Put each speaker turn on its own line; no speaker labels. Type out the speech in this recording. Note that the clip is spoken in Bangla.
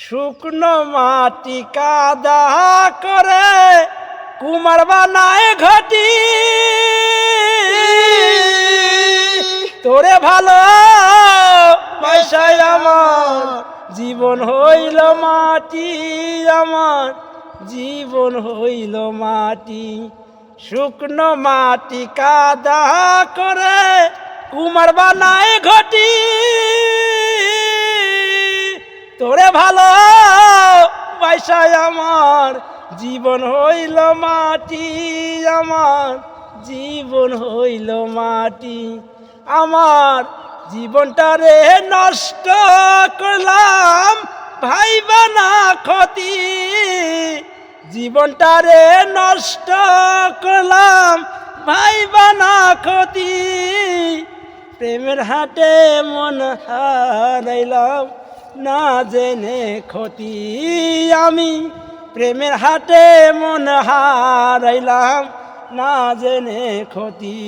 শুকনো মাটি কাদা করে কুমার বানায় ঘটি, তোরে ভালো পয়সায় আমার জীবন হইল মাটি, আমার জীবন হইল মাটি। শুকনো মাটি কাদা করে কুমার বানায় ঘটি, তোরে ভালো পয়সায় আমার জীবন হইল মাটি, আমার জীবন হইল মাটি। আমার জীবনটারে নষ্ট করলাম ভাইবা না ক্ষতি, জীবনটারে নষ্ট করলাম ভাইবা না ক্ষতি। প্রেমের হাটে মন হারাইলাম না জেনে ক্ষতি, আমি প্রেমের হাটে মন হারাইলাম না জেনে ক্ষতি।